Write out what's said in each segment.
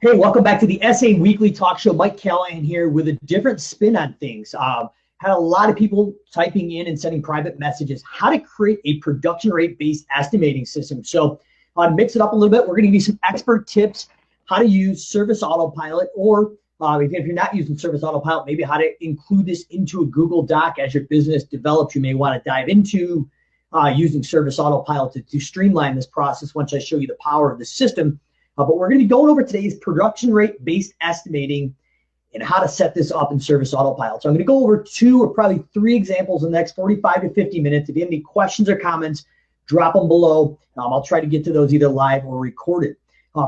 Hey, welcome back to the SA Weekly Talk Show. Mike Callahan here with a different spin on things. Had a lot of people typing in and sending private messages, how to create a production rate based estimating system. So mix it up a little bit. We're going to give you some expert tips, how to use Service Autopilot, or if you're not using Service Autopilot, maybe how to include this into a Google Doc as your business develops. You may want to dive into using Service Autopilot to streamline this process once I show you the power of the system. But we're going to be going over today's production rate based estimating and how to set this up in Service Autopilot. So I'm going to go over 2 or probably 3 examples in the next 45 to 50 minutes. If you have any questions or comments, drop them below. I'll try to get to those either live or recorded.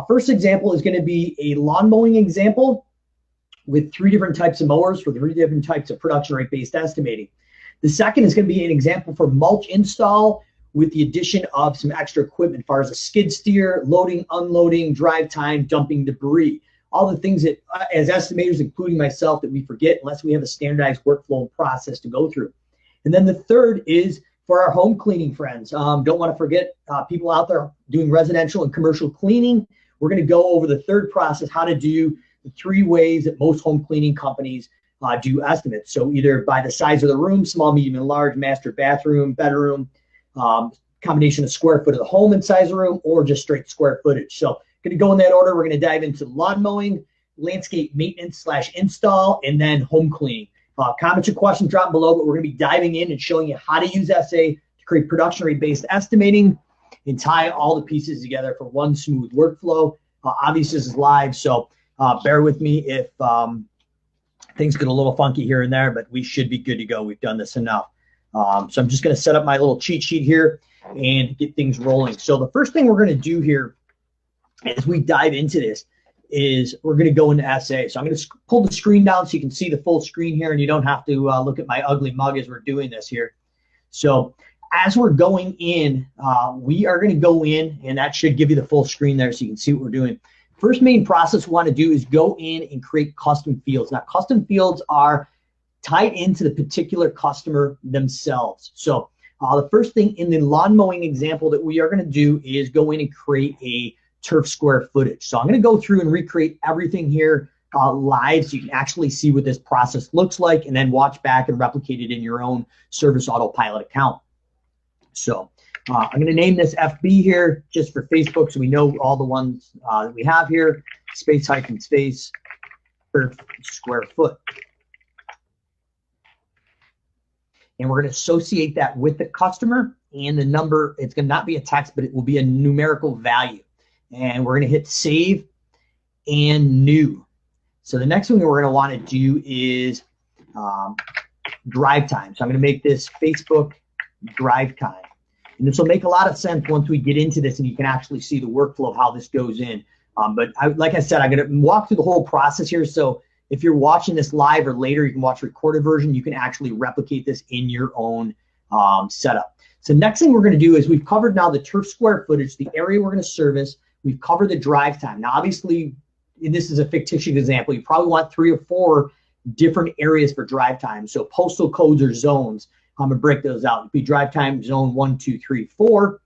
First example is going to be a lawn mowing example with 3 different types of mowers for 3 different types of production rate based estimating. The second is going to be an example for mulch install with the addition of some extra equipment as far as a skid steer, loading, unloading, drive time, dumping debris. All the things that, as estimators, including myself, that we forget unless we have a standardized workflow and process to go through. And then the third is for our home cleaning friends. Don't want to forget people out there doing residential and commercial cleaning. We're going to go over the third process, how to do the 3 ways that most home cleaning companies do estimates. So either by the size of the room, small, medium, and large, master bathroom, bedroom, combination of square foot of the home and size of the room, or just straight square footage. So going to go in that order. We're going to dive into lawn mowing, landscape maintenance / install, and then home cleaning. Comments or questions drop below, but we're going to be diving in and showing you how to use SA to create production rate based estimating and tie all the pieces together for one smooth workflow. Obviously, this is live, so bear with me if things get a little funky here and there, but we should be good to go. We've done this enough. So I'm just going to set up my little cheat sheet here and get things rolling. So the first thing we're going to do here as we dive into this is we're going to go into SA. So I'm going to pull the screen down so you can see the full screen here, and you don't have to look at my ugly mug as we're doing this here. So as we're going in, we are going to go in, and that should give you the full screen there so you can see what we're doing. First main process we want to do is go in and create custom fields. Now, custom fields are tied into the particular customer themselves. So the first thing in the lawn mowing example that we are going to do is go in and create a turf square footage. So I'm going to go through and recreate everything here live so you can actually see what this process looks like, and then watch back and replicate it in your own Service Autopilot account. So I'm going to name this FB here just for Facebook so we know all the ones that we have here. Space hyphen space per square foot. And we're going to associate that with the customer and the number. It's going to not be a text, but it will be a numerical value. And we're going to hit save and new. So the next thing we're going to want to do is drive time. So I'm going to make this Facebook drive time. And this will make a lot of sense once we get into this and you can actually see the workflow of how this goes in. Like I said, I'm going to walk through the whole process here. So if you're watching this live or later, you can watch the recorded version. You can actually replicate this in your own setup. So next thing we're going to do is we've covered now the turf square footage, the area we're going to service. We've covered the drive time. Now, obviously, this is a fictitious example. You probably want 3 or 4 different areas for drive time. So postal codes or zones, I'm going to break those out. It'd be drive time zone 1, 2, 3, 4,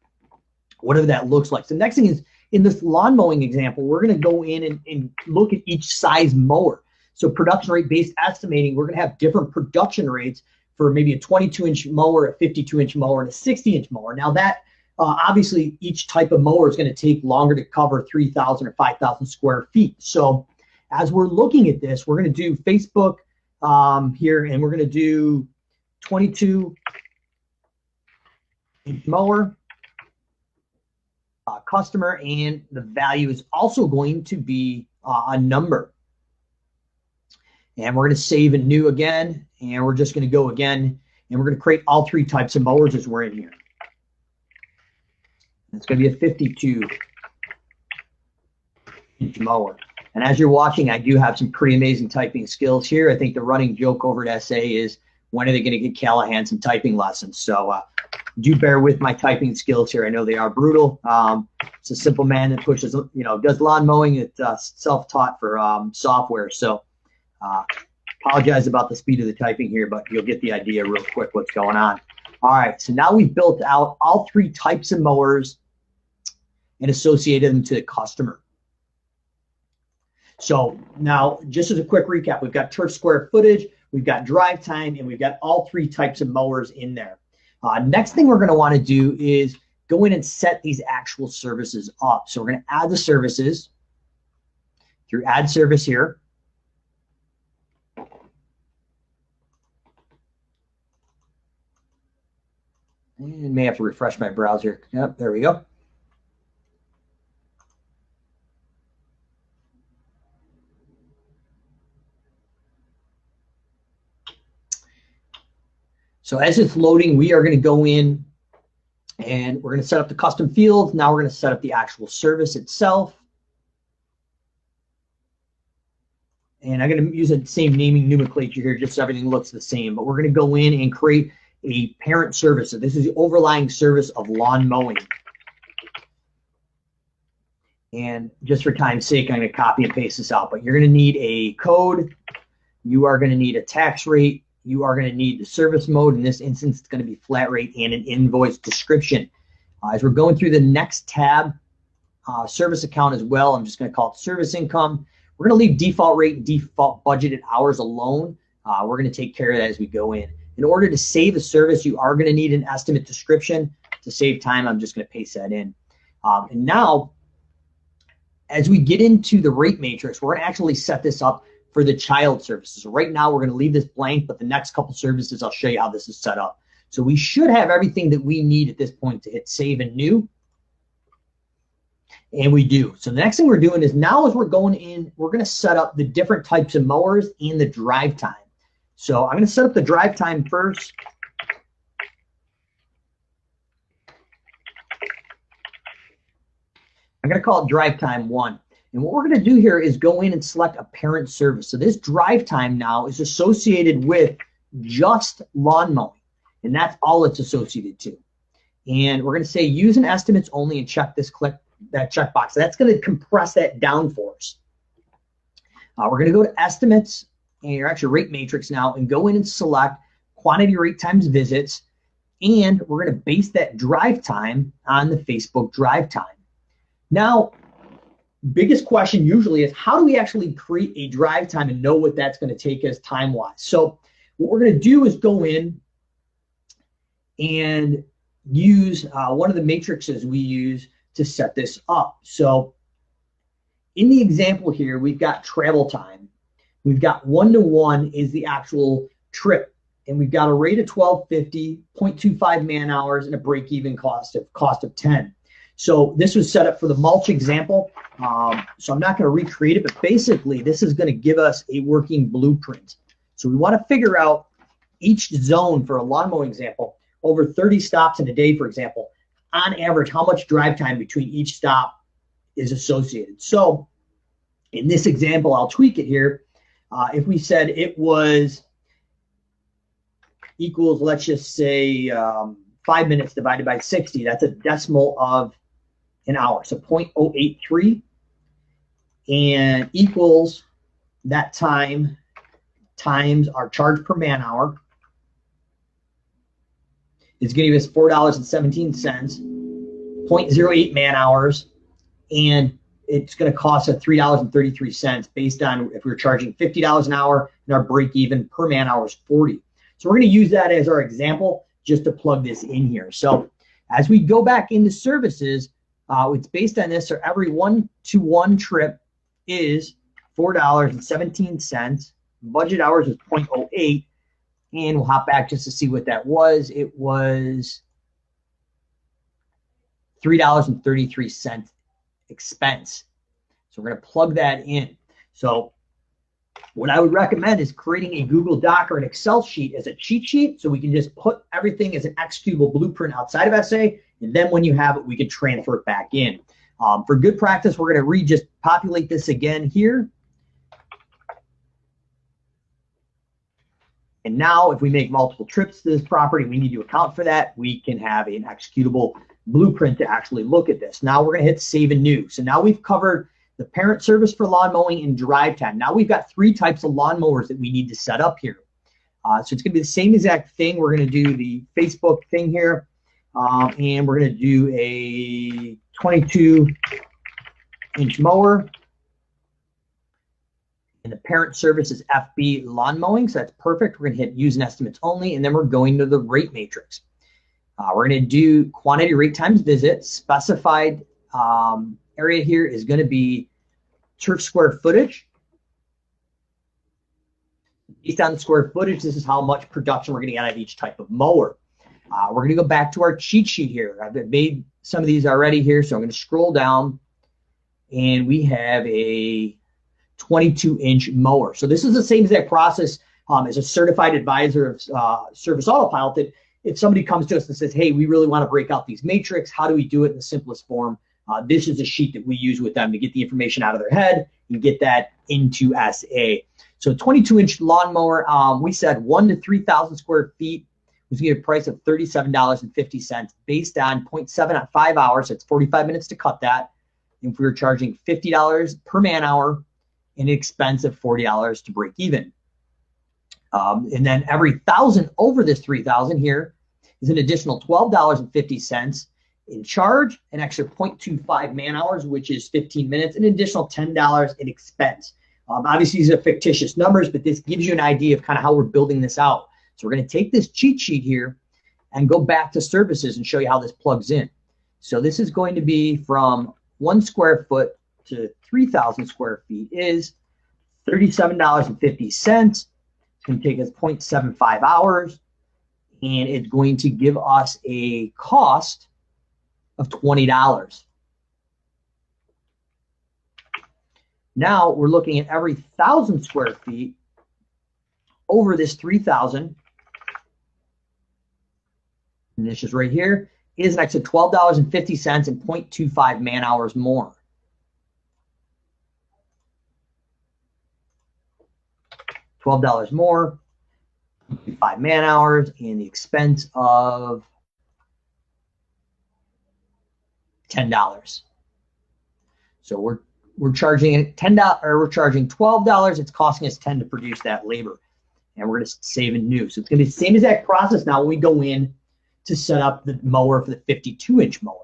whatever that looks like. So the next thing is in this lawn mowing example, we're going to go in and look at each size mower. So production rate based estimating, we're going to have different production rates for maybe a 22-inch mower, a 52-inch mower, and a 60-inch mower. Now that obviously each type of mower is going to take longer to cover 3,000 or 5,000 square feet. So as we're looking at this, we're going to do Facebook here, and we're going to do 22-inch mower, customer, and the value is also going to be a number. And we're going to save and new again, and we're just going to go again, and we're going to create all 3 types of mowers as we're in here. It's going to be a 52-inch mower. And as you're watching, I do have some pretty amazing typing skills here. I think the running joke over at SA is, when are they going to get Callahan some typing lessons? So do bear with my typing skills here. I know they are brutal. It's a simple man that pushes, does lawn mowing. It's self-taught for software. So apologize about the speed of the typing here, but you'll get the idea real quick what's going on. All right, so now we've built out all 3 types of mowers and associated them to the customer. So now, just as a quick recap, we've got turf square footage, we've got drive time, and we've got all three types of mowers in there. Next thing we're going to want to do is go in and set these actual services up. So we're going to add the services through add service here. And may have to refresh my browser. Yep, there we go. So as it's loading, we are going to go in and we're going to set up the custom fields. Now we're going to set up the actual service itself. And I'm going to use the same naming nomenclature here just so everything looks the same. But we're going to go in and create a parent service. So this is the overlying service of lawn mowing. And just for time's sake, I'm going to copy and paste this out. But you're going to need a code. You are going to need a tax rate. You are going to need the service mode. In this instance, it's going to be flat rate and an invoice description. As we're going through the next tab, service account as well, I'm just going to call it service income. We're going to leave default rate and default budgeted hours alone. We're going to take care of that as we go in. In order to save a service, you are going to need an estimate description. To save time, I'm just going to paste that in. And now, as we get into the rate matrix, we're going to actually set this up for the child services. So right now, we're going to leave this blank, but the next couple services, I'll show you how this is set up. So we should have everything that we need at this point to hit save and new. And we do. So the next thing we're doing is now as we're going in, we're going to set up the different types of mowers and the drive time. So I'm going to set up the drive time first. I'm going to call it drive time 1. And what we're going to do here is go in and select a parent service. So this drive time now is associated with just lawn mowing. And that's all it's associated to. And we're going to say use an estimates only and check this that checkbox. So that's going to compress that down for us. We're going to go to estimates and your actual rate matrix now and go in and select quantity rate times visits. And we're going to base that drive time on the Facebook drive time. Now, biggest question usually is how do we actually create a drive time and know what that's going to take us time-wise? So what we're going to do is go in and use one of the matrices we use to set this up. So in the example here, we've got travel time. We've got 1-to-1 is the actual trip. And we've got a rate of 1250, 0.25 man hours, and a break-even cost of 10. So this was set up for the mulch example. So I'm not going to recreate it, but basically this is going to give us a working blueprint. So we want to figure out each zone for a lawn mowing example, over 30 stops in a day, for example, on average, how much drive time between each stop is associated. So in this example, I'll tweak it here. If we said it was equals, let's just say 5 minutes divided by 60, that's a decimal of an hour. So 0.083 and equals that time times our charge per man hour. It's going to give us $4.17, 0.08 man hours, and it's going to cost us $3.33 based on if we're charging $50 an hour and our break even per man hour is 40. So we're going to use that as our example just to plug this in here. So as we go back into services, it's based on this. So every 1-to-1 trip is $4.17. Budget hours is 0.08. And we'll hop back just to see what that was. It was $3.33 expense. So we're going to plug that in. So what I would recommend is creating a Google Doc or an Excel sheet as a cheat sheet so we can just put everything as an executable blueprint outside of SA. And then when you have it, we can transfer it back in. For good practice, we're going to just populate this again here. And now if we make multiple trips to this property, we need to account for that. We can have an executable blueprint to actually look at this. Now we're going to hit save and new. So now we've covered the parent service for lawn mowing and drive time. Now we've got 3 types of lawn mowers that we need to set up here. So it's going to be the same exact thing. We're going to do the Facebook thing here. And we're going to do a 22-inch mower. And the parent service is FB lawn mowing, so that's perfect. We're going to hit use and estimates only, and then we're going to the rate matrix. We're going to do quantity rate times visit. Specified area here is going to be turf square footage. Based on the square footage, this is how much production we're going to get out of each type of mower. We're going to go back to our cheat sheet here. I've made some of these already here, so I'm going to scroll down, and we have a 22-inch mower. So this is the same exact process as a certified advisor of Service Autopilot. That if somebody comes to us and says, hey, we really want to break out these matrix, how do we do it in the simplest form? This is a sheet that we use with them to get the information out of their head and get that into SA. So 22-inch lawnmower, we said 1,000 to 3,000 square feet was going to get a price of $37.50 based on 0.7 on 5 hours. It's 45 minutes to cut that. And if we were charging $50 per man hour, an expense of $40 to break even. And then every 1,000 over this 3,000 here is an additional $12.50 in charge, an extra 0.25 man hours, which is 15 minutes, an additional $10 in expense. Obviously, these are fictitious numbers, but this gives you an idea of kind of how we're building this out. So we're going to take this cheat sheet here and go back to services and show you how this plugs in. So this is going to be from 1 square foot to 3,000 square feet is $37.50. It's going to take us 0.75 hours, and it's going to give us a cost of $20. Now we're looking at every 1,000 square feet over this 3,000, and this is right here, is an extra $12.50 and 0.25 man hours more. $12 more, 5 man hours, and the expense of $10. So we're charging $10, or we're charging $12. It's costing us $10 to produce that labor, and we're going to save in new. So it's going to be the same exact process now when we go in to set up the mower for the 52-inch mower.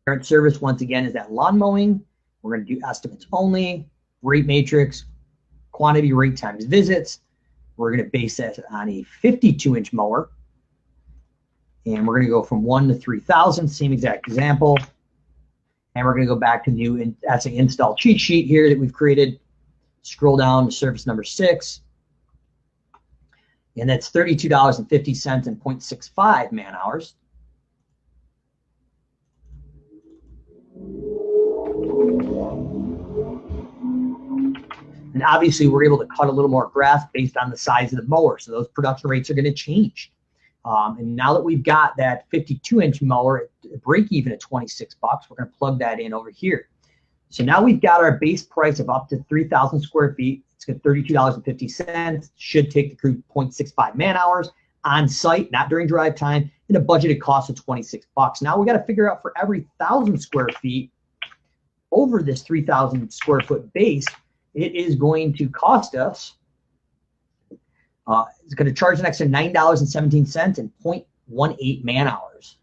Parent service, once again, is that lawn mowing. We're going to do estimates only, rate matrix, quantity rate times visits. We're going to base that on a 52-inch mower. And we're going to go from 1 to 3,000, same exact example. And we're going to go back to new SA install cheat sheet here that we've created. Scroll down to service number 6. And that's $32.50 and 0.65 man hours. And obviously, we're able to cut a little more grass based on the size of the mower. So those production rates are going to change. And now that we've got that 52-inch mower at break even at 26 bucks, we're going to plug that in over here. So now we've got our base price of up to 3,000 square feet. It's got $32.50. Should take the crew 0.65 man hours on site, not during drive time, and a budgeted cost of 26 bucks. Now we got to figure out for every 1,000 square feet over this 3,000 square foot base, it is going to cost us, it's going to charge an extra $9.17 and 0.18 man hours.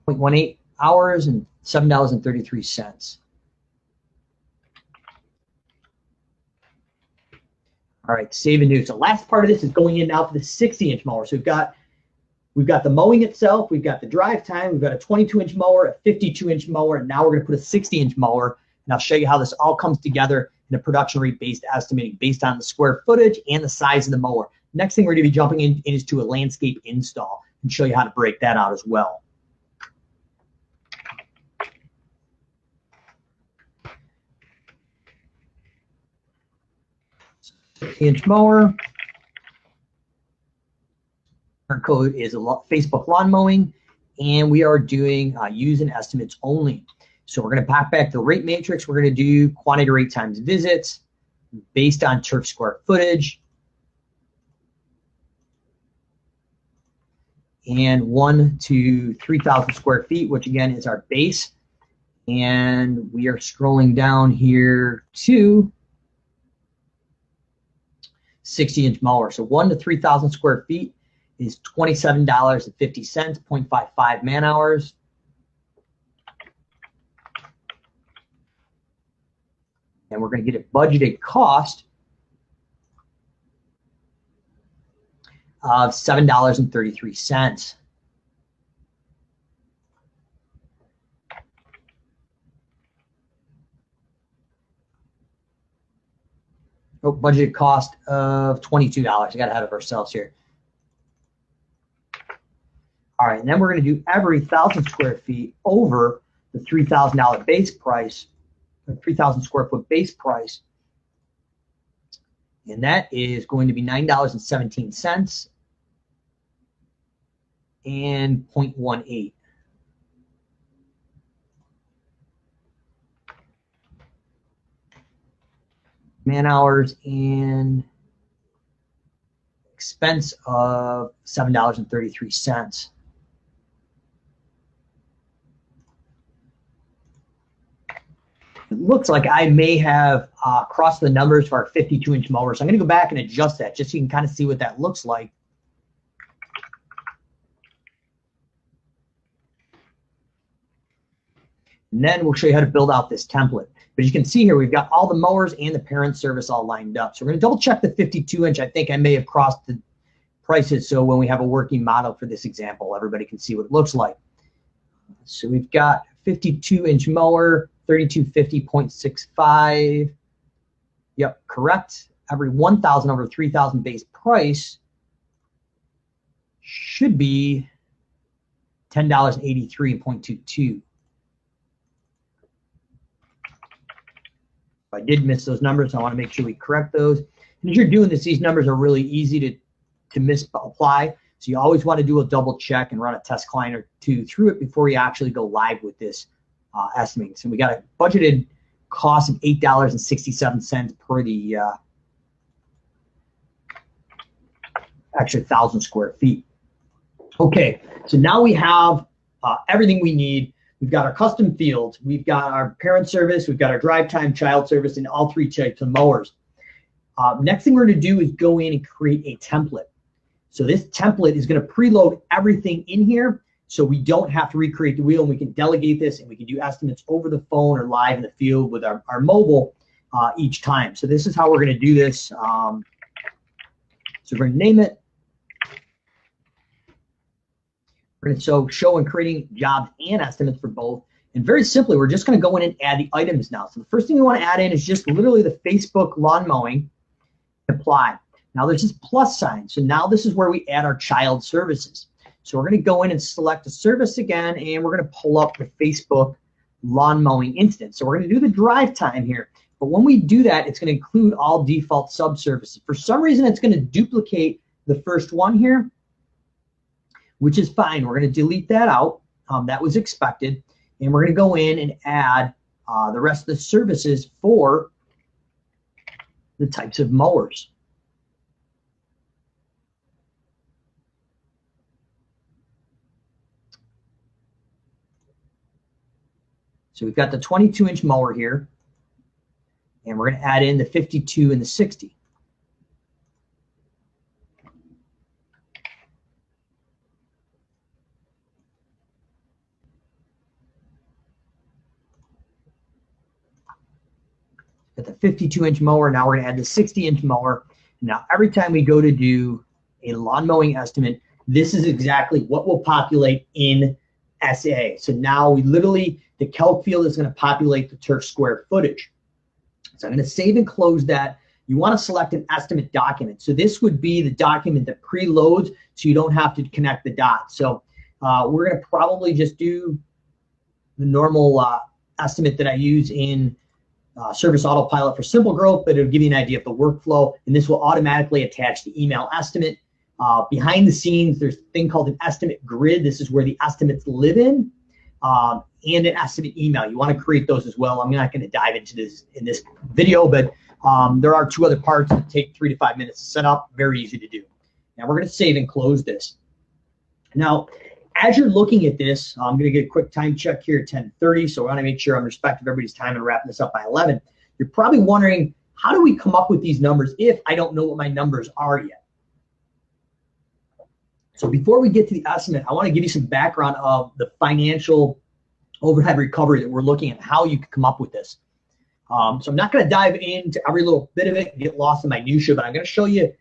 $0.18 hours and $7.33. All right, save and new. So last part of this is going in now for the 60-inch mower. So we've got the mowing itself, we've got the drive time, we've got a 22-inch mower, a 52-inch mower, and now we're going to put a 60-inch mower. And I'll show you how this all comes together in a production rate-based estimating based on the square footage and the size of the mower. Next thing we're going to be jumping in is to a landscape install and show you how to break that out as well. Inch mower. Our code is Facebook lawn mowing, and we are doing use and estimates only. So we're going to pop back the rate matrix. We're going to do quantity rate times visits based on turf square footage, and 1 to 3,000 square feet, which again is our base. And we are scrolling down here to 60-inch mower. So 1 to 3,000 square feet is $27.50, 0.55 man hours. And we're going to get a budgeted cost of $7.33. Oh, budgeted cost of $22. I got ahead of ourselves here. All right, and then we're going to do every 1,000 square feet over the $3,000 base price, or 3,000 square foot base price. And that is going to be $9.17 and 0.18. Man hours and expense of $7.33. It looks like I may have crossed the numbers for our 52-inch mower. So I'm going to go back and adjust that just so you can kind of see what that looks like. And then we'll show you how to build out this template. But you can see here, we've got all the mowers and the parent service all lined up. So we're going to double check the 52-inch. I think I may have crossed the prices. So when we have a working model for this example, everybody can see what it looks like. So we've got 52-inch mower, 3250.65. Yep, correct. Every 1,000 over 3,000 base price should be $10.83.22. I did miss those numbers, so I want to make sure we correct those. And as you're doing this, these numbers are really easy to misapply. So you always want to do a double check and run a test client or two through it before you actually go live with this estimating. So we got a budgeted cost of $8.67 per the actually 1,000 square feet. Okay, so now we have everything we need. We've got our custom fields, we've got our parent service, we've got our drive time, child service, and all 3 types of mowers. Next thing we're going to do is go in and create a template. So this template is going to preload everything in here so we don't have to recreate the wheel, and we can delegate this and we can do estimates over the phone or live in the field with our mobile each time. So this is how we're going to do this. So we're going to name it. We're going to show and creating jobs and estimates for both. And very simply, we're just going to go in and add the items now. So the first thing we want to add in is just literally the Facebook lawn mowing, apply. Now there's this plus sign. So now this is where we add our child services. So we're going to go in and select a service again, and we're going to pull up the Facebook lawn mowing instance. So we're going to do the drive time here. But when we do that, it's going to include all default subservices. For some reason, it's going to duplicate the first one here, which is fine. We're going to delete that out. That was expected. And we're going to go in and add the rest of the services for the types of mowers. So we've got the 22-inch mower here, and we're going to add in the 52 and the 60. Got the 52-inch mower. Now we're going to add the 60-inch mower. Now every time we go to do a lawn mowing estimate, this is exactly what will populate in SA. So now we literally, the calc field is going to populate the turf square footage. So I'm going to save and close that. You want to select an estimate document. So this would be the document that preloads so you don't have to connect the dots. So we're going to probably just do the normal estimate that I use in Service Autopilot for Simple Growth, but it'll give you an idea of the workflow, and this will automatically attach the email estimate. Behind the scenes, there's a thing called an estimate grid. This is where the estimates live in, and an estimate email. You want to create those as well. I'm not going to dive into this in this video, but there are 2 other parts that take 3 to 5 minutes to set up. Very easy to do. Now we're going to save and close this. Now, as you're looking at this, I'm going to get a quick time check here at 10:30, so I want to make sure I'm respecting everybody's time and wrapping this up by 11. You're probably wondering, how do we come up with these numbers if I don't know what my numbers are yet? So before we get to the estimate, I want to give you some background of the financial overhead recovery that we're looking at, how you can come up with this. So I'm not going to dive into every little bit of it and get lost in minutia, but I'm going to show you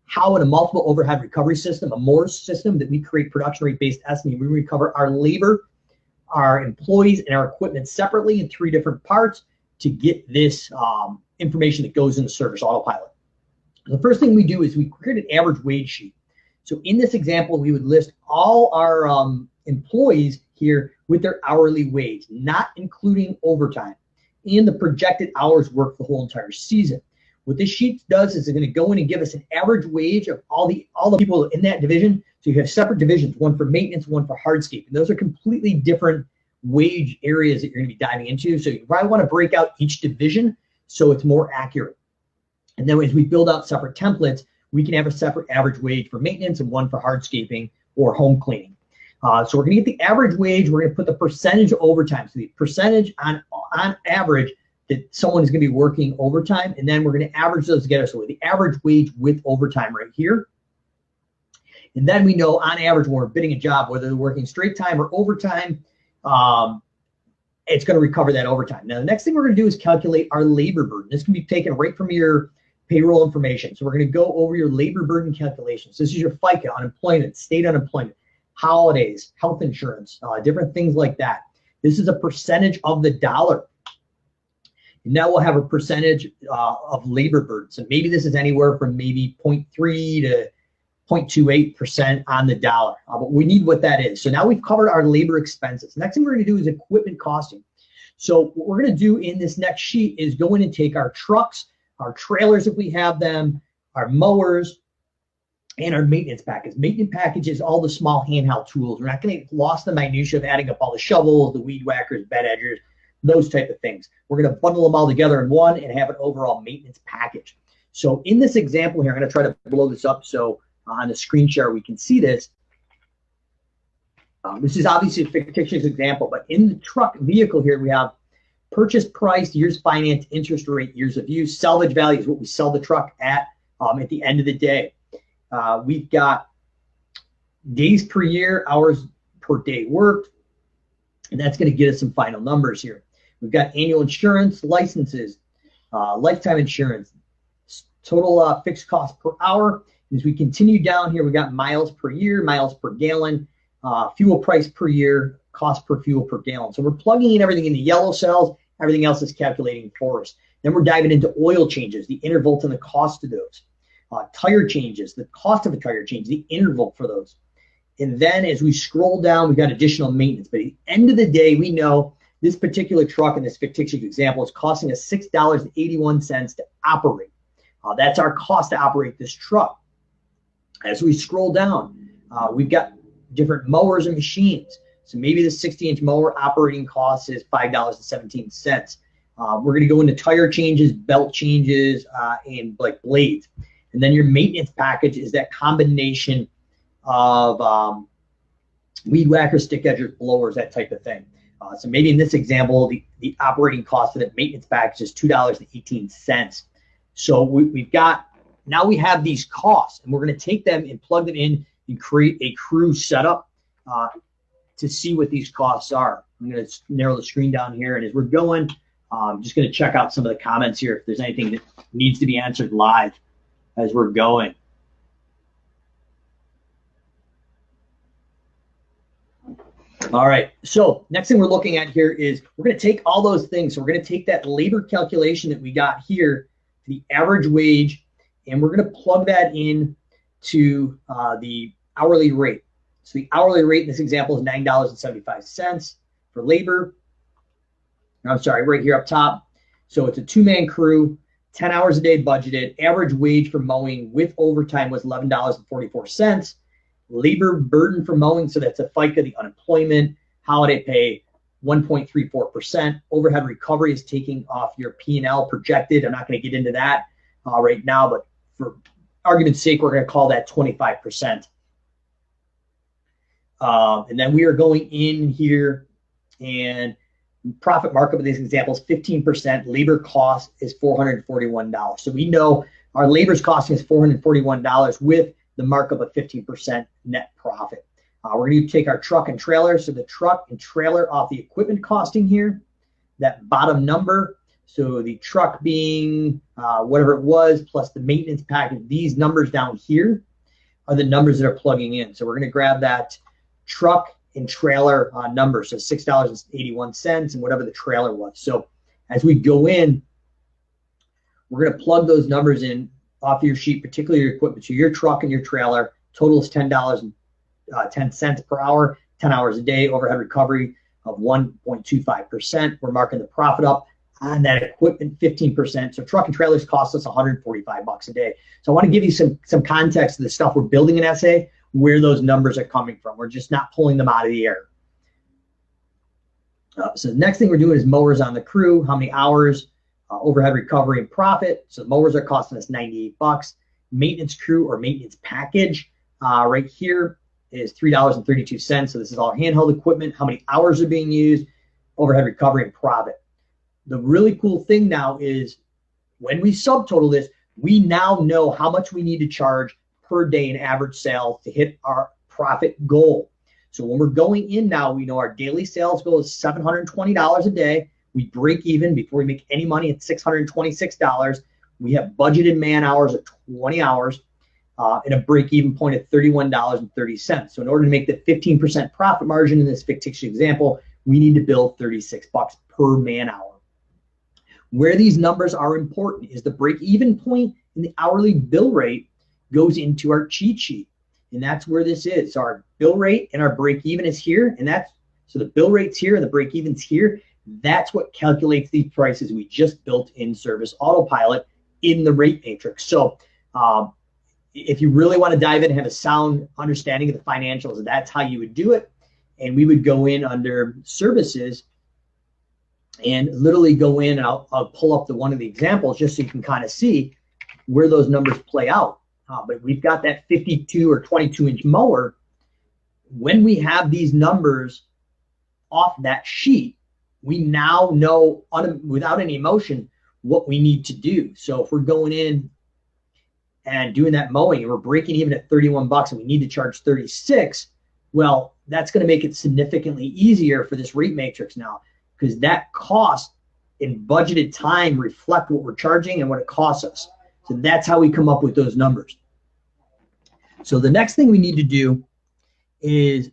how in a multiple overhead recovery system, a MORS system that we create production rate based estimating, we recover our labor, our employees, and our equipment separately in 3 different parts to get this information that goes into Service Autopilot. The first thing we do is we create an average wage sheet. So in this example, we would list all our employees here with their hourly wage, not including overtime, and the projected hours worked the whole entire season. What this sheet does is it's going to go in and give us an average wage of all the people in that division. So you have separate divisions, one for maintenance, one for hardscape. And those are completely different wage areas that you're going to be diving into. So you probably want to break out each division so it's more accurate. And then as we build out separate templates, we can have a separate average wage for maintenance and one for hardscaping or home cleaning. So we're going to get the average wage. We're going to put the percentage of overtime. So the percentage on average that someone is going to be working overtime, and then we're going to average those together. So the average wage with overtime right here. And then we know on average when we're bidding a job, whether they're working straight time or overtime, it's going to recover that overtime. Now, the next thing we're going to do is calculate our labor burden. This can be taken right from your payroll information. So we're going to go over your labor burden calculations. This is your FICA, unemployment, state unemployment, holidays, health insurance, different things like that. This is a percentage of the dollar. And now we'll have a percentage of labor burden. So maybe this is anywhere from maybe 0.3 to 0.28% on the dollar. But we need what that is. So now we've covered our labor expenses. Next thing we're going to do is equipment costing. So what we're going to do in this next sheet is go in and take our trucks, our trailers if we have them, our mowers, and our maintenance package. Maintenance package is all the small handheld tools. We're not going to get lost in the minutia of adding up all the shovels, the weed whackers, bed edgers, those type of things. We're going to bundle them all together in one and have an overall maintenance package. So in this example here, I'm going to try to blow this up so on the screen share we can see this. This is obviously a fictitious example, but in the truck vehicle here, we have purchase price, years finance, interest rate, years of use, salvage value is what we sell the truck at the end of the day. We've got days per year, hours per day worked, and that's going to get us some final numbers here. We've got annual insurance, licenses, lifetime insurance, total fixed cost per hour. As we continue down here, we've got miles per year, miles per gallon, fuel price per year, cost per fuel per gallon. So we're plugging in everything in the yellow cells. Everything else is calculating for us. Then we're diving into oil changes, the interval and the cost of those. Tire changes, the cost of a tire change, the interval for those. And then as we scroll down, we've got additional maintenance. But at the end of the day, we know this particular truck in this fictitious example is costing us $6.81 to operate. That's our cost to operate this truck. As we scroll down, we've got different mowers and machines. So maybe the 60-inch mower operating cost is $5.17. We're going to go into tire changes, belt changes, and like blades. And then your maintenance package is that combination of weed whackers, stick edgers, blowers, that type of thing. So maybe in this example, the operating cost of the maintenance package is $2.18. So we've got, now we have these costs, and we're going to take them and plug them in and create a crew setup to see what these costs are. I'm going to narrow the screen down here, and as we're going, I'm just going to check out some of the comments here if there's anything that needs to be answered live as we're going. All right, so next thing we're looking at here is we're going to take all those things. So we're going to take that labor calculation that we got here, the average wage, and we're going to plug that in to the hourly rate. So the hourly rate in this example is $9.75 for labor. I'm sorry, right here up top. So it's a 2-man crew, 10 hours a day budgeted. Average wage for mowing with overtime was $11.44. Labor burden for mowing, so that's a FICA, the unemployment, holiday pay, 1.34%. Overhead recovery is taking off your P&L projected. I'm not going to get into that right now, but for argument's sake, we're going to call that 25%. And then we are going in here and Profit markup of these examples, 15%. Labor cost is $441. So we know our labor is costing us $441 with the markup of 15% net profit. We're going to take our truck and trailer. So the truck and trailer off the equipment costing here, that bottom number. So the truck being whatever it was, plus the maintenance package, these numbers down here are the numbers that are plugging in. So we're going to grab that truck and trailer number, so $6.81 and whatever the trailer was. So as we go in, we're going to plug those numbers in off your sheet, particularly your equipment. So your truck and your trailer, total is $10.10 per hour, 10 hours a day, overhead recovery of 1.25%. We're marking the profit up on that equipment, 15%. So truck and trailers cost us $145 a day. So I want to give you some context to the stuff we're building in SA, where those numbers are coming from. We're just not pulling them out of the air. So the next thing we're doing is mowers on the crew, how many hours, overhead recovery and profit. So mowers are costing us $98. Maintenance crew or maintenance package right here is $3.32. So this is all handheld equipment, how many hours are being used, overhead recovery and profit. The really cool thing now is when we subtotal this, we now know how much we need to charge per day in average sales to hit our profit goal. So when we're going in now, we know our daily sales goal is $720 a day. We break even before we make any money at $626. We have budgeted man hours of 20 hours and a break-even point of $31.30. So in order to make the 15% profit margin in this fictitious example, we need to bill $36 per man hour. Where these numbers are important is the break-even point and the hourly bill rate goes into our cheat sheet. And that's where this is. So our bill rate and our break-even is here. And that's, so the bill rate's here and the break-even's here. That's what calculates these prices we just built in Service Autopilot in the rate matrix. So if you really want to dive in and have a sound understanding of the financials, that's how you would do it. And we would go in under services and literally go in, and I'll pull up one of the examples just so you can kind of see where those numbers play out. But we've got that 52 or 22-inch mower. When we have these numbers off that sheet, we now know without any emotion what we need to do. So if we're going in and doing that mowing and we're breaking even at $31 and we need to charge 36, well, that's going to make it significantly easier for this rate matrix now, because that cost in budgeted time reflect what we're charging and what it costs us. So that's how we come up with those numbers. So the next thing we need to do is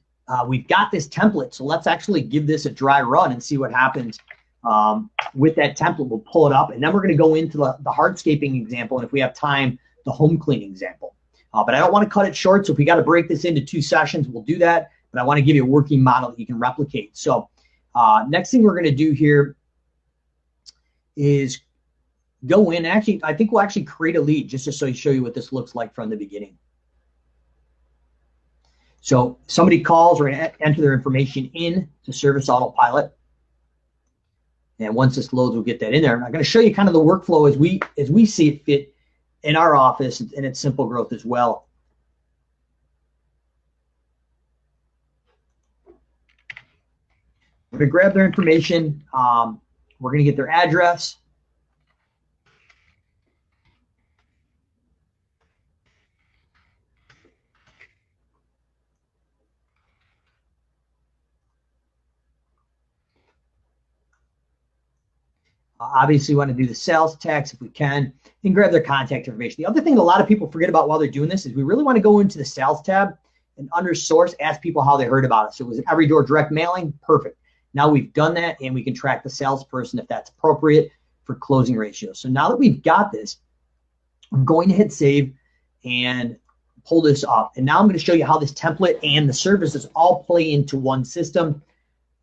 we've got this template. So let's actually give this a dry run and see what happens with that template. We'll pull it up, and then we're going to go into the hardscaping example, and if we have time, the home cleaning example. But I don't want to cut it short, so if we got to break this into 2 sessions, we'll do that. But I want to give you a working model that you can replicate. So next thing we're going to do here is go in. Actually, I think we'll actually create a lead just to show you what this looks like from the beginning. So somebody calls, we're going to enter their information in to Service Autopilot. And once this loads, we'll get that in there. And I'm going to show you kind of the workflow as we see it fit in our office and its simple growth as well. We're going to grab their information. We're going to get their address. Obviously, we want to do the sales tax if we can, and grab their contact information. The other thing a lot of people forget about while they're doing this is we really want to go into the sales tab and under source, ask people how they heard about us. So was it every door direct mailing? Perfect. Now we've done that, and we can track the salesperson if that's appropriate for closing ratios. So now that we've got this, I'm going to hit save and pull this up. And now I'm going to show you how this template and the services all play into one system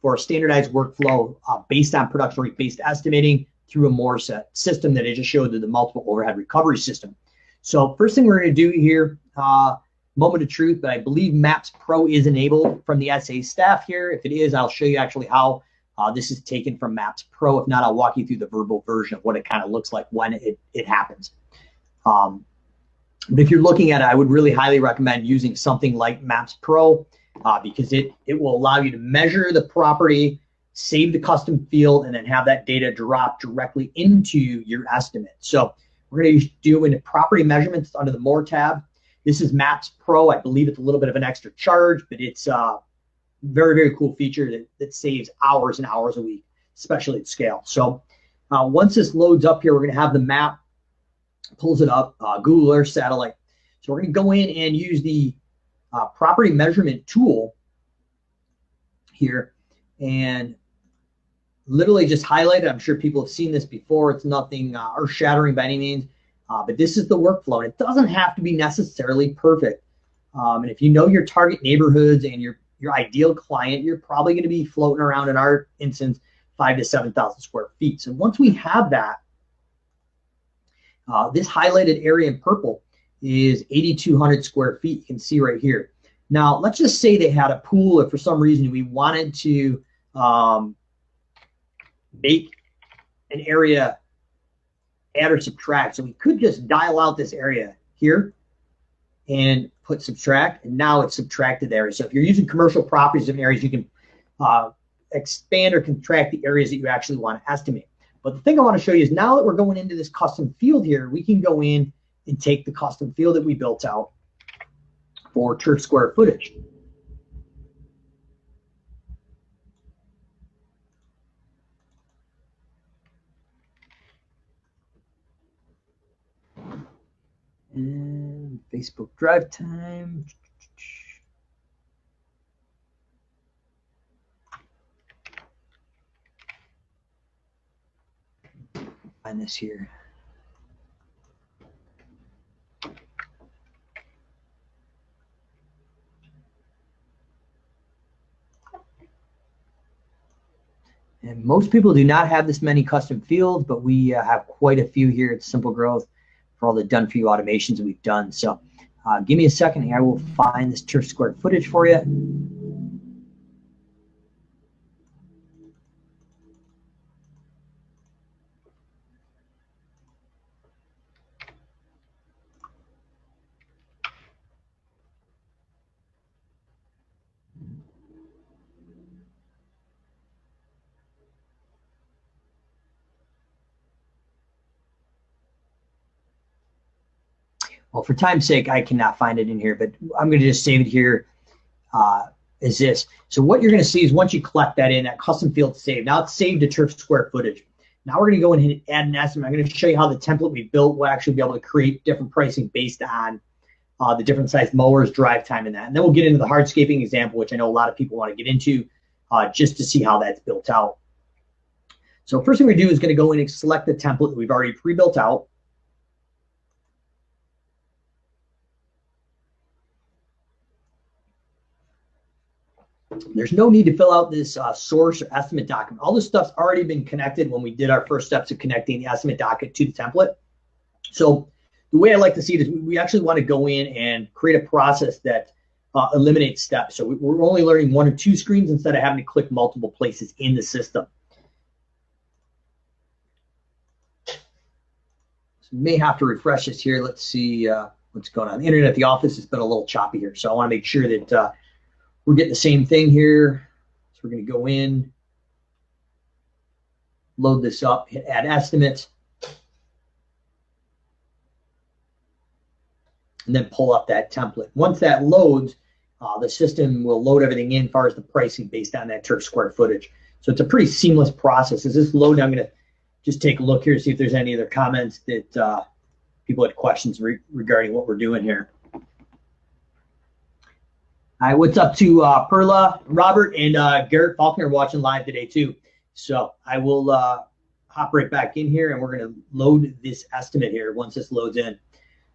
for a standardized workflow based on production rate-based estimating through a Morse system that I just showed you, the multiple overhead recovery system. So first thing we're going to do here, moment of truth, but I believe Maps Pro is enabled from the SA staff here. If it is, I'll show you actually how this is taken from Maps Pro. If not, I'll walk you through the verbal version of what it kind of looks like when it happens. But if you're looking at it, I would really highly recommend using something like Maps Pro because it will allow you to measure the property, save the custom field, and then have that data drop directly into your estimate. So we're going to do into property measurements under the More tab. This is Maps Pro. I believe it's a little bit of an extra charge, but it's a very, very cool feature that saves hours and hours a week, especially at scale. So once this loads up here, we're going to have the map, pulls it up, Google Earth satellite. So we're going to go in and use the property measurement tool here and literally just highlight it. I'm sure people have seen this before. It's nothing earth-shattering by any means, but this is the workflow, and it doesn't have to be necessarily perfect. And if you know your target neighborhoods and your ideal client, you're probably going to be floating around, in our instance, 5,000 to 7,000 square feet. So once we have that, this highlighted area in purple is 8,200 square feet. You can see right here. Now, let's just say they had a pool, if for some reason we wanted to make an area add or subtract. So we could just dial out this area here and put subtract, and now it's subtracted there. So if you're using commercial properties in areas, you can expand or contract the areas that you actually want to estimate. But the thing I want to show you is now that we're going into this custom field here, we can go in and take the custom field that we built out for turf square footage. And Facebook drive time. Find this here. And most people do not have this many custom fields, but we have quite a few here at Simple Growth for all the done for you automations that we've done. So give me a second here. I will find this turf square footage for you. Well, for time's sake, I cannot find it in here, but I'm going to just save it here as this. So what you're going to see is once you collect that in, that custom field saved. Now it's saved to turf square footage. Now we're going to go in and add an estimate. I'm going to show you how the template we built will actually be able to create different pricing based on the different size mowers, drive time, and that. And then we'll get into the hardscaping example, which I know a lot of people want to get into just to see how that's built out. So first thing we do is going to go in and select the template that we've already pre-built out. There's no need to fill out this source or estimate document. All this stuff's already been connected when we did our first steps of connecting the estimate docket to the template. So the way I like to see it is we actually want to go in and create a process that eliminates steps. So we're only learning one or two screens instead of having to click multiple places in the system. So we may have to refresh this here. Let's see what's going on. The internet at the office has been a little choppy here. So I want to make sure that we're getting the same thing here. So we're going to go in, load this up, hit add estimates, and then pull up that template. Once that loads, the system will load everything in as far as the pricing based on that turf square footage. So it's a pretty seamless process. As this loading, I'm going to just take a look here to see if there's any other comments that people had questions regarding what we're doing here. Hi, what's up to Perla, Robert, and Garrett Faulkner watching live today too. So I will hop right back in here, and we're going to load this estimate here once this loads in.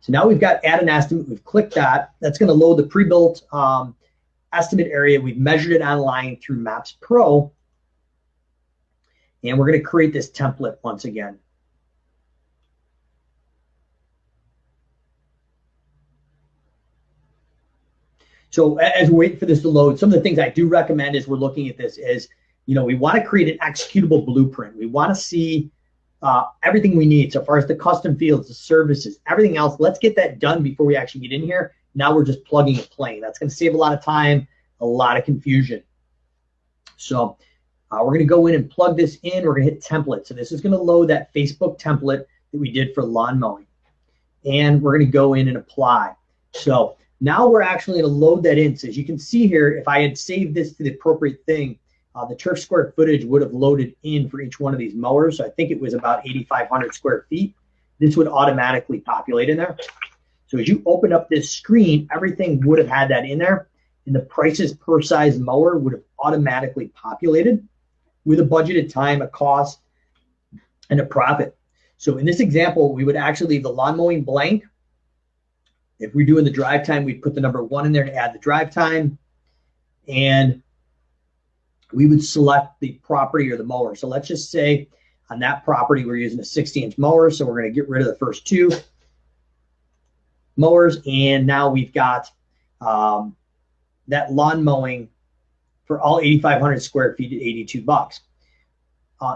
So now we've got add an estimate. We've clicked that. That's going to load the pre-built estimate area. We've measured it online through Maps Pro, and we're going to create this template once again. So as we wait for this to load, some of the things I do recommend as we're looking at this is, we want to create an executable blueprint. We want to see everything we need. So far as the custom fields, the services, everything else, let's get that done before we actually get in here. Now we're just plugging and playing. That's going to save a lot of time, a lot of confusion. So We're going to go in and plug this in. We're going to hit template. So this is going to load that Facebook template that we did for lawn mowing. And we're going to go in and apply. So now we're actually going to load that in. So as you can see here, if I had saved this to the appropriate thing, the turf square footage would have loaded in for each one of these mowers. So I think it was about 8,500 square feet. This would automatically populate in there. So as you open up this screen, everything would have had that in there. And the prices per size mower would have automatically populated with a budgeted time, a cost, and a profit. So in this example, we would actually leave the lawn mowing blank. If we're doing the drive time, we'd put the number 1 in there to add the drive time. And we would select the property or the mower. So let's just say on that property, we're using a 60-inch mower. So we're going to get rid of the first 2 mowers. And now we've got that lawn mowing for all 8,500 square feet at $82.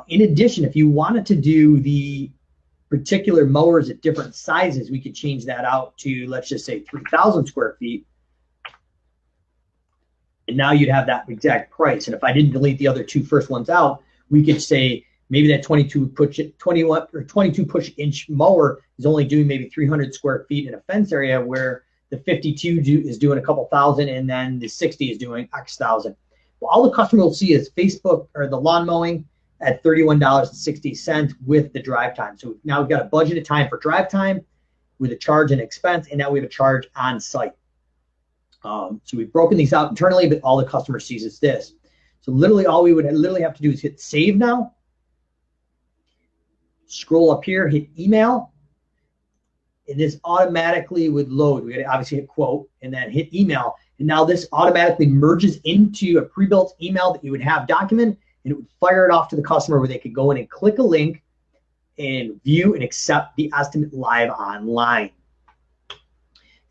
In addition, if you wanted to do the particular mowers at different sizes, we could change that out to, let's just say 3,000 square feet. And now you'd have that exact price. And if I didn't delete the other 2 first ones out, we could say maybe that 22 push inch mower is only doing maybe 300 square feet in a fence area, where the 52 is doing a couple thousand, and then the 60 is doing X thousand. Well, all the customer will see is Facebook or the lawn mowing at $31.60 with the drive time. So now we've got a budgeted time for drive time with a charge and expense, and now we have a charge on site. So we've broken these out internally, but all the customer sees is this. So literally all we would literally have to do is hit save now, scroll up here, hit email, and this automatically would load. We gotta obviously hit quote and then hit email. And now this automatically merges into a pre-built email that you would have document, and it would fire it off to the customer where they could go in and click a link and view and accept the estimate live online.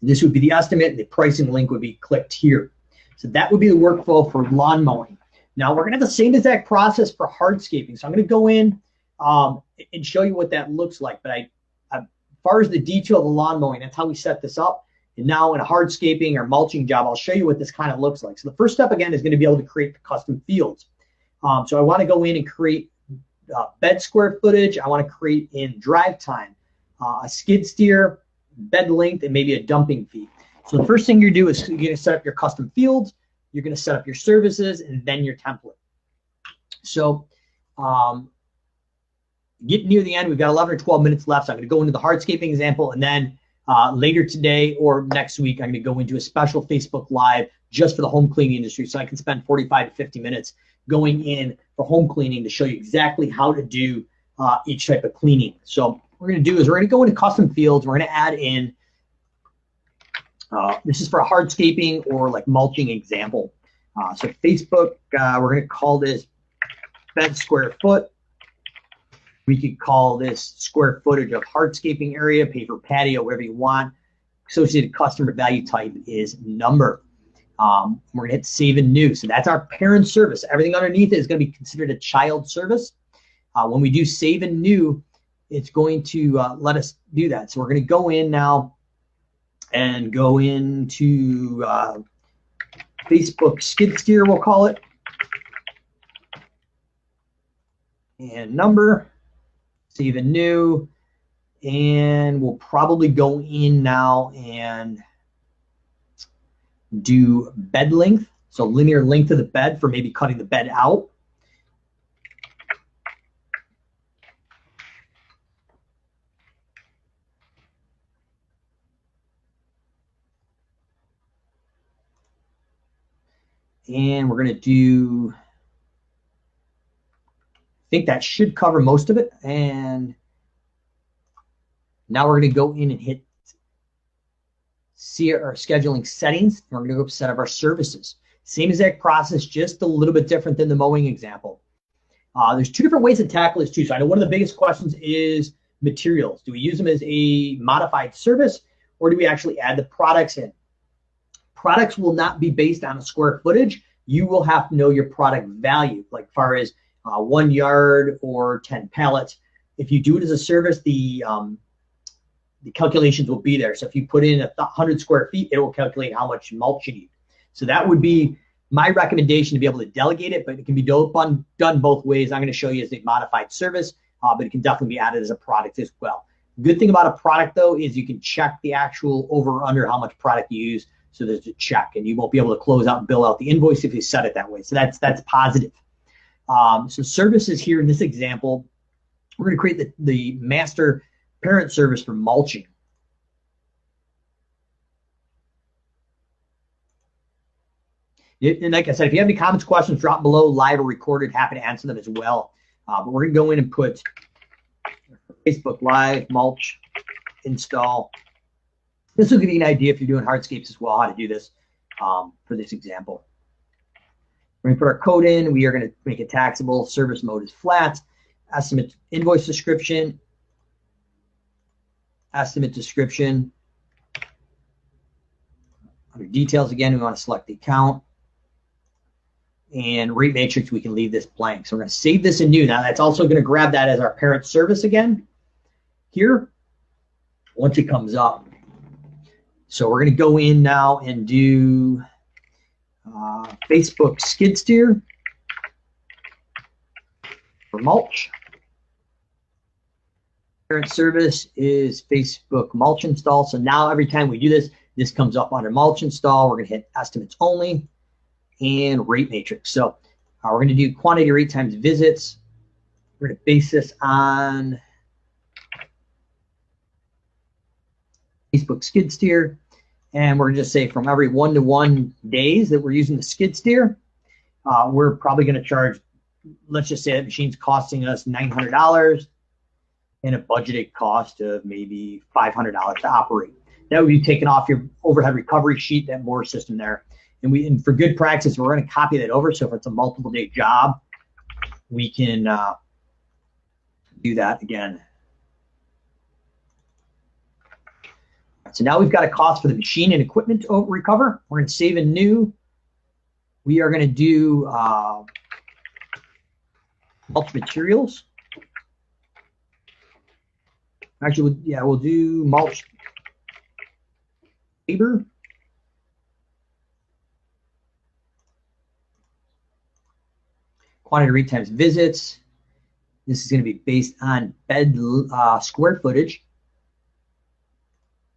This would be the estimate, and the pricing link would be clicked here. So that would be the workflow for lawn mowing. Now we're gonna have the same exact process for hardscaping. So I'm gonna go in and show you what that looks like. But as far as the detail of the lawn mowing, that's how we set this up. And now in a hardscaping or mulching job, I'll show you what this kind of looks like. So the first step, again, is gonna be able to create the custom fields. So I wanna go in and create bed square footage. I wanna create in drive time, a skid steer, bed length, and maybe a dumping fee. So the first thing you do is you're going to set up your custom fields, you're going to set up your services, and then your template. So getting near the end, we've got 11 or 12 minutes left. So I'm going to go into the hardscaping example, and then later today or next week, I'm going to go into a special Facebook Live just for the home cleaning industry. So I can spend 45 to 50 minutes going in for home cleaning to show you exactly how to do each type of cleaning. So what we're going to do is we're going to go into custom fields. We're going to add in, this is for a hardscaping or like mulching example. So Facebook, we're going to call this bed square foot. We could call this square footage of hardscaping area, paver patio, whatever you want. Associated customer value type is number. We're going to hit save and new. So that's our parent service. Everything underneath it is going to be considered a child service. When we do save and new, it's going to let us do that. So we're going to go in now and go into Facebook skid steer, we'll call it. And number, save and new. And we'll probably go in now and do bed length. So linear length of the bed for maybe cutting the bed out. And we're going to do, I think that should cover most of it. And now we're going to go in and hit see our scheduling settings. And we're going to go set up our services. Same exact process, just a little bit different than the mowing example. There's 2 different ways to tackle this too. So I know one of the biggest questions is materials. Do we use them as a modified service, or do we actually add the products in? Products will not be based on a square footage. You will have to know your product value, like far as 1 yard or 10 pallets. If you do it as a service, the calculations will be there. So if you put in 100 square feet, it will calculate how much mulch you need. So that would be My recommendation to be able to delegate it, but it can be done both ways. I'm going to show you as a modified service, but it can definitely be added as a product as well. Good thing about a product, though, is you can check the actual over or under how much product you use. So there's a check, and you won't be able to close out and bill out the invoice if you set it that way. So that's positive. So services here in this example, we're going to create the master parent service for mulching. And like I said, if you have any comments, questions, drop below, live or recorded. Happy to answer them as well. But we're going to go in and put Facebook Live, mulch, install. This will give you an idea if you're doing hardscapes as well, how to do this for this example. We're going to put our code in. We are going to make it taxable. Service mode is flat. Estimate invoice description. Estimate description. Under details, again, we want to select the account. And rate matrix, we can leave this blank. So we're going to save this in new. Now that's also going to grab that as our parent service again here once it comes up. So we're going to go in now and do Facebook skid steer for mulch. Parent service is Facebook mulch install. So now every time we do this, this comes up under mulch install. We're going to hit estimates only and rate matrix. So we're going to do quantity rate times visits. We're going to base this on Facebook skid steer. And we're going to just say from every 1 to 1 days that we're using the skid steer, we're probably going to charge, let's just say that machine's costing us $900 and a budgeted cost of maybe $500 to operate. That would be taken off your overhead recovery sheet, that Moore system there. And for good practice, we're going to copy that over. So if it's a multiple day job, we can do that again. So now we've got a cost for the machine and equipment to recover. We're going to save in new. We are going to do mulch materials. Actually, yeah, we'll do mulch labor. Quantity rate times visits. This is going to be based on bed square footage.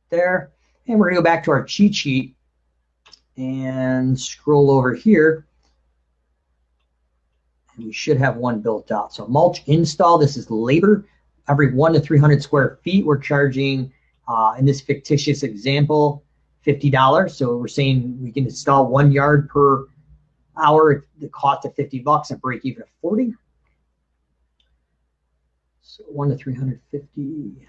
There. And we're going to go back to our cheat sheet and scroll over here. And we should have one built out. So mulch install, this is labor. Every 1 to 300 square feet, we're charging, in this fictitious example, $50. So we're saying we can install 1 yard per hour. The cost of $50 and break even at 40. So 1 to 350.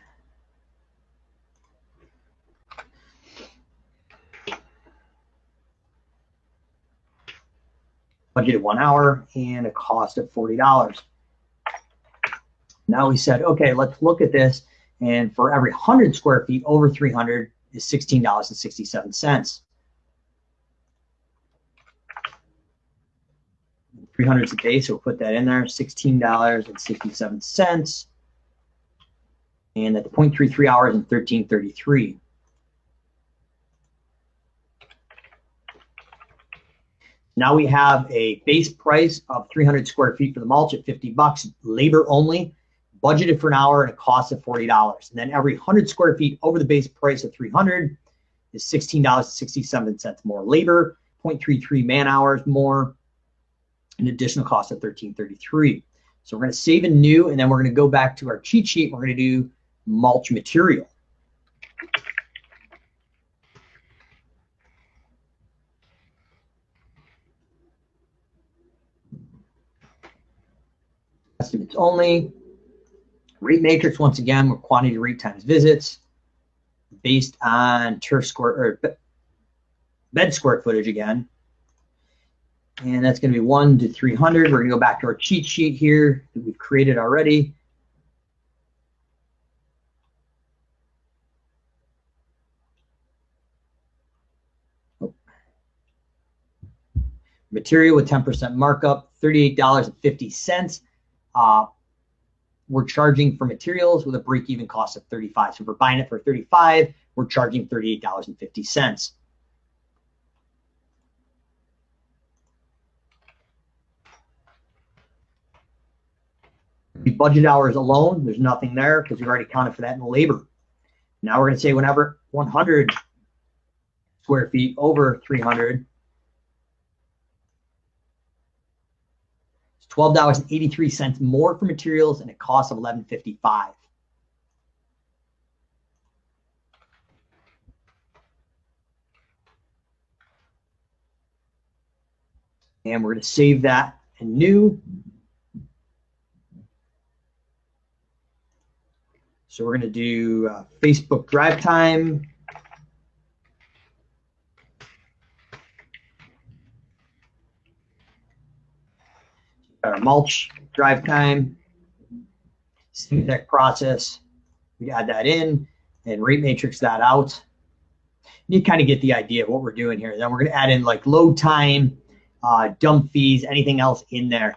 Budgeted 1 hour and a cost of $40. Now we said, okay, let's look at this. And for every 100 square feet over 300 is $16.67. 300 is the base, so we'll put that in there, $16.67. And at the 0.33 hours and $13.33. Now we have a base price of 300 square feet for the mulch at $50, labor only, budgeted for an hour and a cost of $40. And then every 100 square feet over the base price of 300 is $16.67 more labor, 0.33 man hours more, an additional cost of $13.33. So we're going to save in new, and then we're going to go back to our cheat sheet. We're going to do mulch material. Estimates only. Rate matrix, once again, we're quantity rate times visits based on turf square or bed square footage again. And that's going to be 1 to 300. We're going to go back to our cheat sheet here that we've created already. Material with 10% markup, $38.50. We're charging for materials with a break-even cost of $35. So if we're buying it for $35, we're charging $38.50. budget hours alone. There's nothing there because we've already accounted for that in the labor. Now we're going to say whenever 100 square feet over 300, it's $12.83 more for materials and a cost of $11.55. And we're going to save that in new. So we're going to do Facebook drive time. Got our mulch drive time. Same exact process. We add that in and rate matrix that out. You kind of get the idea of what we're doing here. Then we're going to add in like load time, dump fees, anything else in there.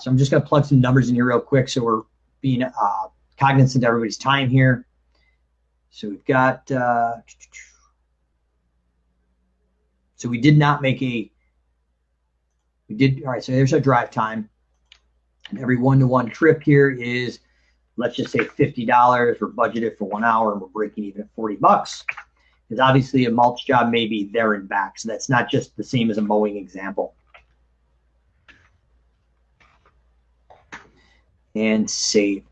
So I'm just going to plug some numbers in here real quick so we're being cognizant of everybody's time here. So we've got, so we did not make a, all right, so there's our drive time. And every one-to-one trip here is, let's just say $50. We're budgeted for 1 hour and we're breaking even at $40. Because obviously a mulch job may be there and back. So that's not just the same as a mowing example. And save.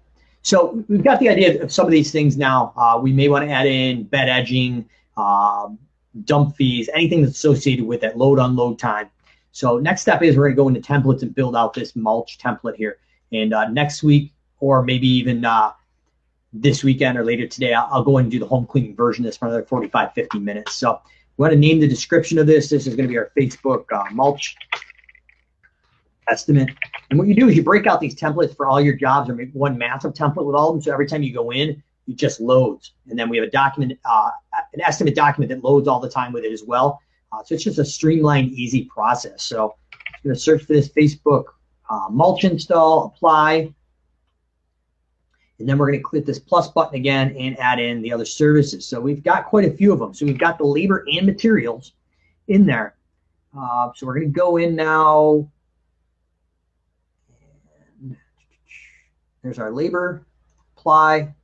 So we've got the idea of some of these things now. We may want to add in bed edging, dump fees, anything that's associated with that load unload time. So next step is we're going to go into templates and build out this mulch template here. And next week, or maybe even this weekend or later today, I'll go in and do the home cleaning version of this for another 45, 50 minutes. So we want to name the description of this. This is going to be our Facebook mulch estimate. And what you do is you break out these templates for all your jobs, or make one massive template with all of them. So every time you go in, it just loads. And then we have a document, an estimate document that loads all the time with it as well. So it's just a streamlined, easy process. So I'm going to search for this Facebook mulch install, apply. And then we're going to click this plus button again and add in the other services. So we've got quite a few of them. So we've got the labor and materials in there. So we're going to go in now. And there's our labor, apply.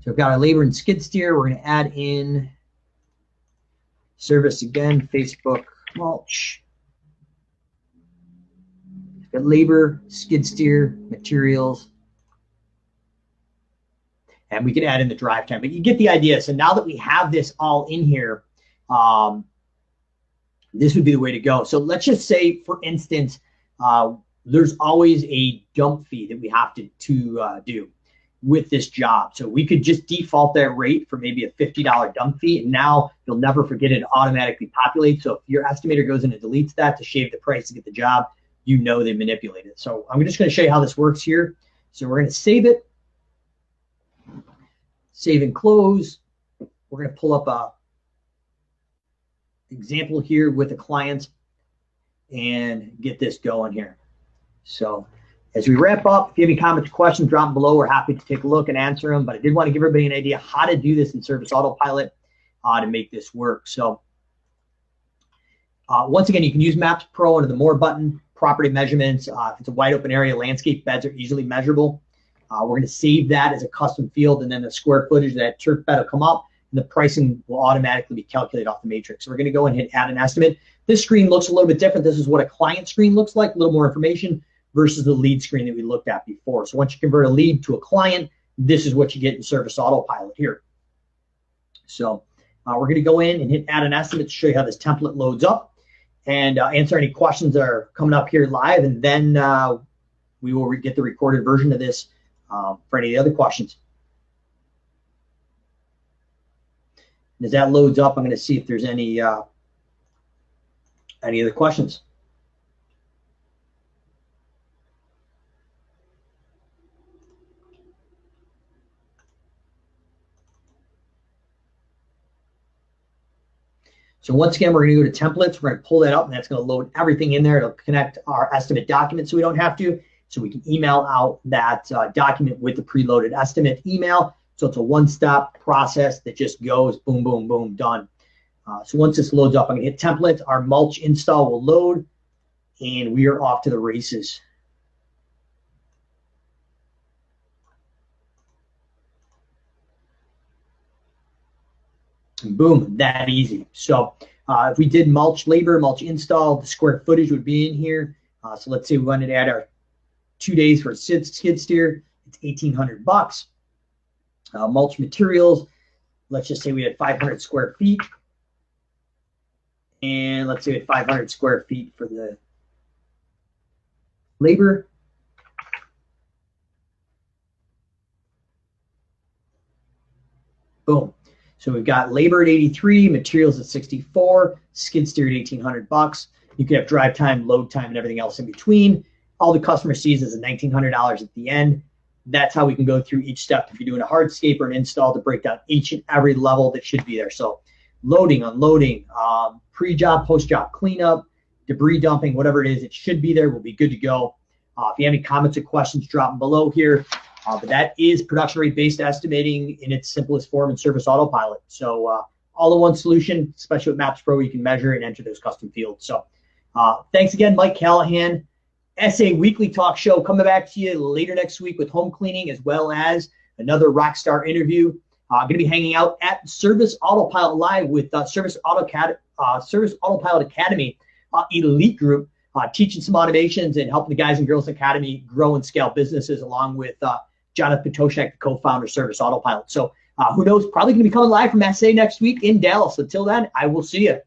So we've got our labor and skid steer. We're going to add in service again, Facebook mulch. We've got labor, skid steer, materials. And we can add in the drive time, but you get the idea. So now that we have this all in here, this would be the way to go. So let's just say, for instance, there's always a dump fee that we have to do with this job. So we could just default that rate for maybe a $50 dump fee. And now you'll never forget it automatically populates. So if your estimator goes in and deletes that to shave the price to get the job, you know they manipulate it. So I'm just going to show you how this works here. So we're going to save it. Save and close. We're going to pull up a example here with the client and get this going here. So as we wrap up, if you have any comments or questions, drop them below. We're happy to take a look and answer them. But I did want to give everybody an idea how to do this in Service Autopilot to make this work. So once again, you can use Maps Pro under the More button, property measurements. If it's a wide open area, landscape beds are easily measurable. We're going to save that as a custom field, and then the square footage of that turf bed will come up, and the pricing will automatically be calculated off the matrix. So we're going to go and hit add an estimate. This screen looks a little bit different. This is what a client screen looks like, a little more information versus the lead screen that we looked at before. So once you convert a lead to a client, this is what you get in Service Autopilot here. So we're going to go in and hit add an estimate to show you how this template loads up and answer any questions that are coming up here live, and then we will get the recorded version of this for any other questions. And as that loads up, I'm going to see if there's any other questions. So once again, we're going to go to templates. We're going to pull that up, and that's going to load everything in there. It'll connect our estimate document so we don't have to. So we can email out that document with the preloaded estimate email. So it's a one-step process that just goes boom, boom, boom, done. So once this loads up, I'm going to hit template. Our mulch install will load, and we are off to the races. Boom, that easy. So if we did mulch labor, mulch install, the square footage would be in here. So let's say we wanted to add our 2 days for a skid steer. It's $1,800. Mulch materials, let's just say we had 500 square feet. And let's say we had 500 square feet for the labor. Boom. So we've got labor at 83, materials at 64, skid steer at $1,800. You could have drive time, load time, and everything else in between. All the customer sees is $1,900 at the end. That's how we can go through each step if you're doing a hardscape or an install to break down each and every level that should be there. So loading, unloading, pre-job, post-job cleanup, debris dumping, whatever it is, it should be there. We'll be good to go. If you have any comments or questions, drop them below here. But that is production rate based estimating in its simplest form in Service Autopilot. So all-in-one solution, especially with Maps Pro, you can measure and enter those custom fields. So thanks again, Mike Callahan. SA Weekly Talk Show coming back to you later next week with home cleaning as well as another rockstar interview. Going to be hanging out at Service Autopilot Live with Service Autopilot Academy Elite Group, teaching some automations and helping the guys and girls Academy grow and scale businesses along with Jonathan Patoshek, the co-founder of Service Autopilot. So who knows, probably going to be coming live from SA next week in Dallas. Until then, I will see you.